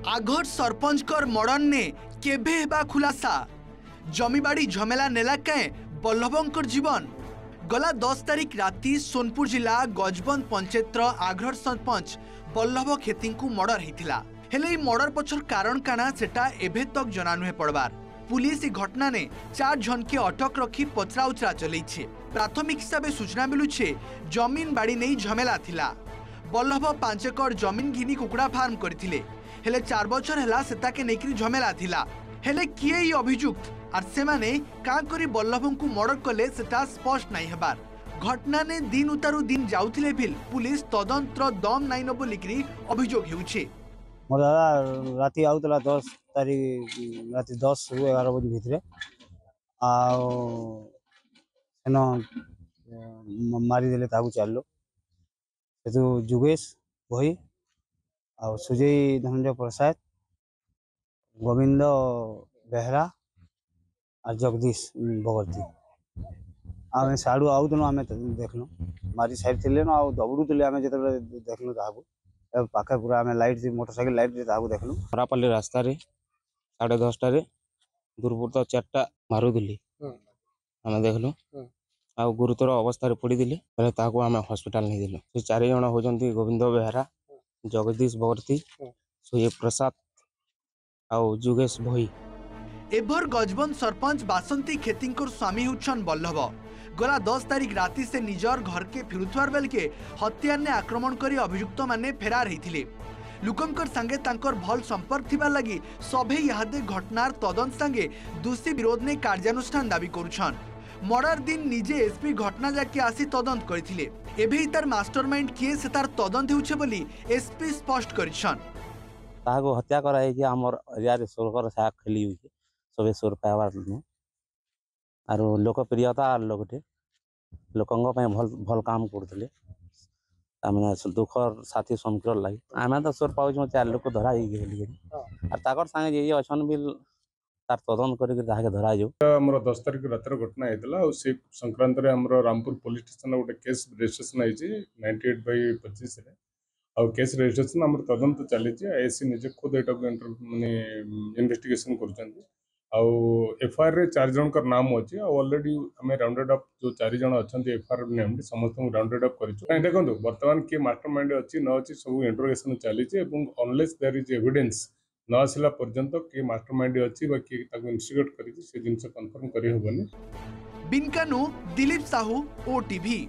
आघर सरपंचकर murder ने केभे हेबा खुलासा जमीबाड़ी झमेला नेला कैं बल्लभंकर जीवन। गला 10 तारिख राति सोनपुर जिला गजबंद पंचायतर आघर सरपंच बल्लभ खेती मर्डर होता हेले मर्डर पछर कारण काना सेटा एभे तक जना नुहे पड़बार। पुलिस ई घटना ने 4 जन के अटक रखी पचरा उचरा चलई। प्राथमिक हिसाब से सूचना मिलूचे जमीन बाड़ी नहीं झमेला थिला। बल्लभ 5 एकड़ जमीन घिनी कुकुड़ा फार्म करथिले हेले 4 बछर हैला सेताके नेकरी झमेला थिला। हेले किए ई अभियुक्त आर से माने का करी बल्लभंकु मर्डर कले सेटा स्पष्ट नहीं हेबार। घटना ने दिन उतारू दिन जाउथिले भी पुलिस तदंतर दम नाइन बोलिकरी अभियोग हेउछे। मोर दादा राति आउतला 10 तारिख राति 10 ରୁ 11 बजे भितरे सेनो मारी देले ताकू चाललो सेतु जुगेश भई आ सुजय धनंजय प्रसाद गोविंद बेहरा और जगदीश भगवती आमे साडू आउतनो आमे देखलो मारी साइड थिले न आ दबडू थिले आमे जेते देखलो ताकू पाखे पूरा आमे लाइट मोटरसाइकिल लाइट ताकू देखलो। हरापल्ली रास्ता रे 10:30 रे दुर्बृत्त 4टा मारुदिली आमे देखलो आ गुरुतर अवस्था रे पड़ी दिले पहले ताकू आमे हॉस्पिटल नहीं दिलो। से 4 जण होजंती गोविंद बेहरा जगदीश भगवती सुजय प्रसाद आ जुगेश भई। एभर गजबंद सरपंच बासंती खेती स्वामी होछन बल्लभ। गला 10 तारिख राति से निजर घर के फिरुथवार बेल के हत्यार ने आक्रमण करी अभियुक्त माने फेरार हेथिले। लुकंकर संगे तांकर भल संपर्क थिबा लगी सभे यादे घटनार तदंत संगे दोषी विरोध ने कार्यानुष्ठान दाबी करुछन। मर्डर दिन निजे एसपी घटना जाके आसी तदंत करथिले। एभे तार मास्टरमाइंड किए से तार तदंत होउछे बोली एसपी स्पष्ट करिछन। ताको हत्या करा है कि हमर एरिया रे सोरकर साख खेली हुई सबे सोर पावार न आरो लोकप्रियता लोकटे लोकंग पे भल काम करथिले आमे दुखर साथी समकर लागि आमे तो सोर पाउछ 4 लोक धरा ही गेली आ ताकर संगे जे अछन बिल तार तदन करी के ताके धरा जो। हमर 10 तारिख रात घटना हेतला और से संक्रांत रे हमर रामपुर पुलिस स्टेशन गोटे केस रजिस्ट्रेशन आइछि 98/25 रे और केस रजिस्ट्रेशन हमर तदंत चली एसी निजे खुद एटा माने इन्वेस्टिगेशन करछन आउ एफआईआर रे 4 जन का नाम अछि ऑलरेडी हमें राउंडेड अप जो 4 जन अछंती एफआईआर नेम समस्त राउंडेड अप करिछु। देखंतु वर्तमान के मास्टरमाइंड अछि न अछि सब इंटरोगेशन चली एवं अनलेस देयर इज एविडेंस न आसिला पर्यंत के मास्टरमाइंड अछि बा के ताको इन्वेस्टिगेट करिछि से जिनसे कंफर्म करि होबनी। बिनकानु दिलीप साहू ओटीवी।